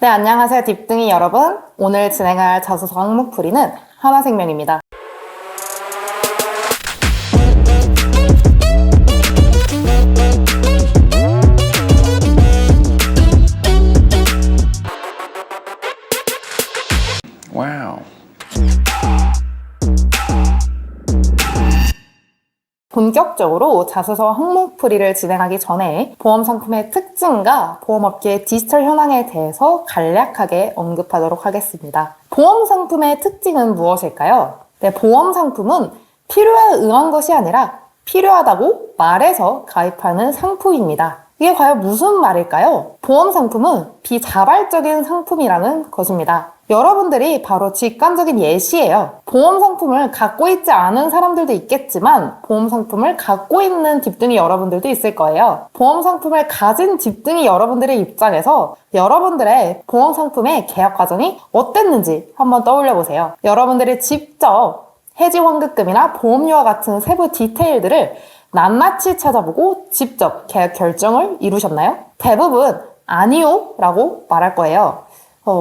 네, 안녕하세요, 딥등이 여러분. 오늘 진행할 자소서 항목풀이는 하나생명입니다. 와우. 본격적으로 자소서 항목풀이를 진행하기 전에 보험상품의 특징과 보험업계의 디지털 현황에 대해서 간략하게 언급하도록 하겠습니다. 보험상품의 특징은 무엇일까요? 네, 보험상품은 필요에 의한 것이 아니라 필요하다고 말해서 가입하는 상품입니다. 이게 과연 무슨 말일까요? 보험상품은 비자발적인 상품이라는 것입니다. 여러분들이 바로 직관적인 예시예요. 보험상품을 갖고 있지 않은 사람들도 있겠지만 보험상품을 갖고 있는 딥등이 여러분들도 있을 거예요. 보험상품을 가진 딥등이 여러분들의 입장에서 여러분들의 보험상품의 계약 과정이 어땠는지 한번 떠올려 보세요. 여러분들이 직접 해지환급금이나 보험료와 같은 세부 디테일들을 낱낱이 찾아보고 직접 계약 결정을 이루셨나요? 대부분 아니요 라고 말할 거예요.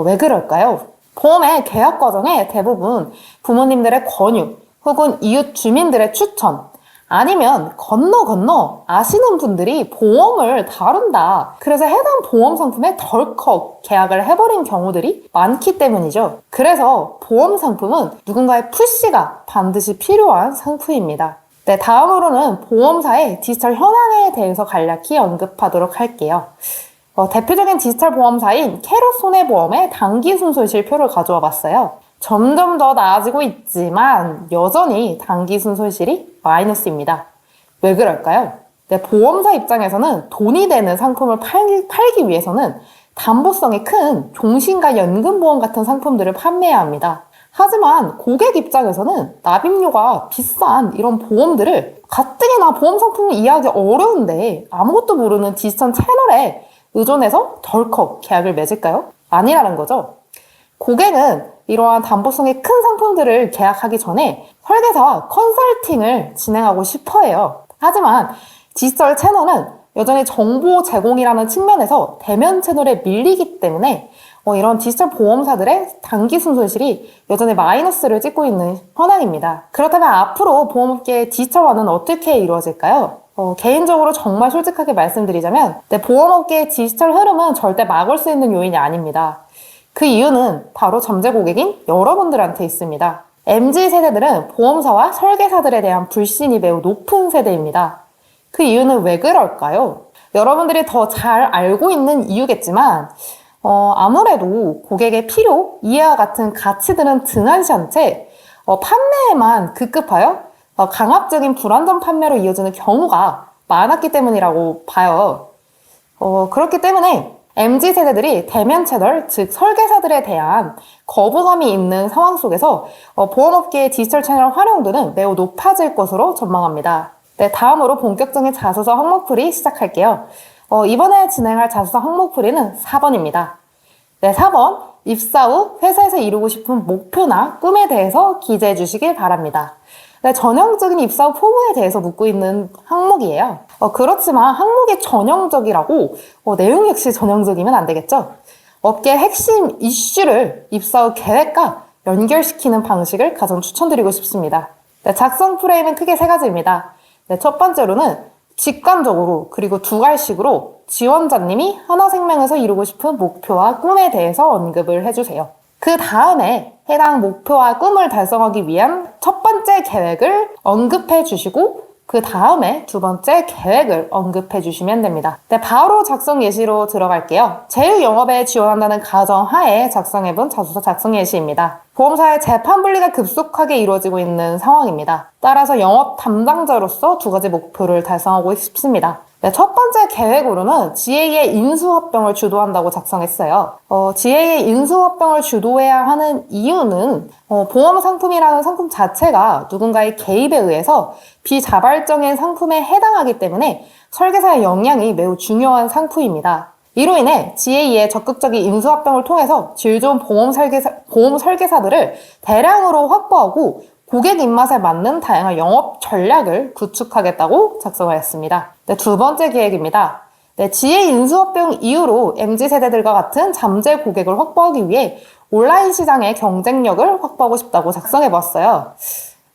왜 그럴까요? 보험의 계약 과정에 대부분 부모님들의 권유 혹은 이웃 주민들의 추천 아니면 건너 아시는 분들이 보험을 다룬다. 그래서 해당 보험 상품에 덜컥 계약을 해버린 경우들이 많기 때문이죠. 그래서 보험 상품은 누군가의 푸시가 반드시 필요한 상품입니다. 네, 다음으로는 보험사의 디지털 현황에 대해서 간략히 언급하도록 할게요. 대표적인 디지털 보험사인 캐롯손해보험의 단기순손실표를 가져와 봤어요. 점점 더 나아지고 있지만 여전히 단기순손실이 마이너스입니다. 왜 그럴까요? 네, 보험사 입장에서는 돈이 되는 상품을 팔기 위해서는 담보성이 큰 종신과 연금보험 같은 상품들을 판매해야 합니다. 하지만 고객 입장에서는 납입료가 비싼 이런 보험들을 가뜩이나 보험 상품을 이해하기 어려운데 아무것도 모르는 디지털 채널에 의존해서 덜컥 계약을 맺을까요? 아니라는 거죠. 고객은 이러한 담보성이 큰 상품들을 계약하기 전에 설계사와 컨설팅을 진행하고 싶어 해요. 하지만 디지털 채널은 여전히 정보 제공이라는 측면에서 대면 채널에 밀리기 때문에 이런 디지털 보험사들의 단기 순손실이 여전히 마이너스를 찍고 있는 현황입니다. 그렇다면 앞으로 보험업계의 디지털화는 어떻게 이루어질까요? 개인적으로 정말 솔직하게 말씀드리자면 보험업계의 디지털 흐름은 절대 막을 수 있는 요인이 아닙니다. 그 이유는 바로 잠재 고객인 여러분들한테 있습니다. MZ세대들은 보험사와 설계사들에 대한 불신이 매우 높은 세대입니다. 그 이유는 왜 그럴까요? 여러분들이 더 잘 알고 있는 이유겠지만 아무래도 고객의 필요, 이해와 같은 가치들은 등한시한 채 판매에만 급급하여 강압적인 불안전 판매로 이어지는 경우가 많았기 때문이라고 봐요. 그렇기 때문에 MZ세대들이 대면 채널, 즉 설계사들에 대한 거부감이 있는 상황 속에서 보험업계의 디지털 채널 활용도는 매우 높아질 것으로 전망합니다. 네, 다음으로 본격적인 자소서 항목풀이 시작할게요. 이번에 진행할 자소서 항목풀이는 4번입니다. 네, 4번. 입사 후 회사에서 이루고 싶은 목표나 꿈에 대해서 기재해 주시길 바랍니다. 네, 전형적인 입사 후 포부에 대해서 묻고 있는 항목이에요. 그렇지만 항목이 전형적이라고 내용 역시 전형적이면 안 되겠죠? 업계의 핵심 이슈를 입사 후 계획과 연결시키는 방식을 가장 추천드리고 싶습니다. 네, 작성 프레임은 크게 3가지입니다. 네, 첫 번째로는 직관적으로 그리고 두갈식으로 지원자님이 하나생명에서 이루고 싶은 목표와 꿈에 대해서 언급을 해주세요. 그 다음에 해당 목표와 꿈을 달성하기 위한 첫 번째 계획을 언급해 주시고 그 다음에 두 번째 계획을 언급해 주시면 됩니다. 네, 바로 작성 예시로 들어갈게요. 제휴영업에 지원한다는 가정하에 작성해본 자소서 작성 예시입니다. 보험사의 재판 분리가 급속하게 이루어지고 있는 상황입니다. 따라서 영업 담당자로서 2가지 목표를 달성하고 싶습니다. 네, 첫 번째 계획으로는 GA의 인수합병을 주도한다고 작성했어요. GA의 인수합병을 주도해야 하는 이유는 보험 상품이라는 상품 자체가 누군가의 개입에 의해서 비자발적인 상품에 해당하기 때문에 설계사의 역량이 매우 중요한 상품입니다. 이로 인해 GA의 적극적인 인수합병을 통해서 질 좋은 보험 설계사들을 대량으로 확보하고 고객 입맛에 맞는 다양한 영업 전략을 구축하겠다고 작성하였습니다. 네, 두 번째 계획입니다. 네, GA 인수합병 이후로 MZ세대들과 같은 잠재 고객을 확보하기 위해 온라인 시장의 경쟁력을 확보하고 싶다고 작성해봤어요.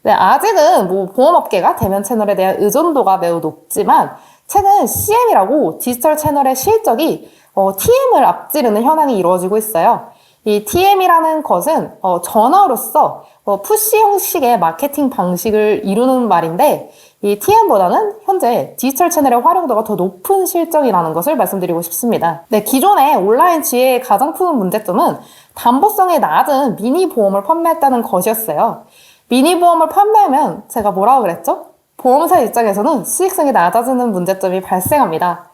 네, 아직은 보험업계가 대면 채널에 대한 의존도가 매우 높지만 최근 CM이라고 디지털 채널의 실적이 TM을 앞지르는 현황이 이루어지고 있어요. 이 TM이라는 것은 전화로서 푸시 형식의 마케팅 방식을 이루는 말인데 이 TM보다는 현재 디지털 채널의 활용도가 더 높은 실적이라는 것을 말씀드리고 싶습니다. 네, 기존의 온라인 지혜의 가장 큰 문제점은 담보성이 낮은 미니 보험을 판매했다는 것이었어요. 미니 보험을 판매하면 제가 뭐라고 그랬죠? 보험사 입장에서는 수익성이 낮아지는 문제점이 발생합니다.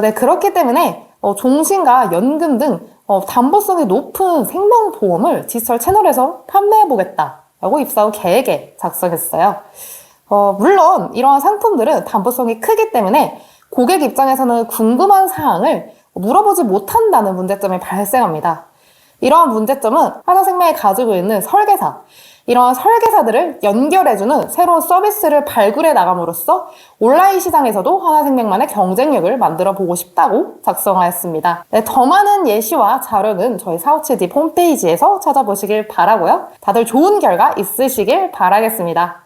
네, 그렇기 때문에 종신과 연금 등 담보성이 높은 생명보험을 디지털 채널에서 판매해보겠다라고 입사 후 계획에 작성했어요. 물론 이러한 상품들은 담보성이 크기 때문에 고객 입장에서는 궁금한 사항을 물어보지 못한다는 문제점이 발생합니다. 이러한 문제점은 하나생명이 가지고 있는 설계사, 이러한 설계사들을 연결해주는 새로운 서비스를 발굴해 나감으로써 온라인 시장에서도 하나생명만의 경쟁력을 만들어 보고 싶다고 작성하였습니다. 네, 더 많은 예시와 자료는 저희 457딥 홈페이지에서 찾아보시길 바라고요. 다들 좋은 결과 있으시길 바라겠습니다.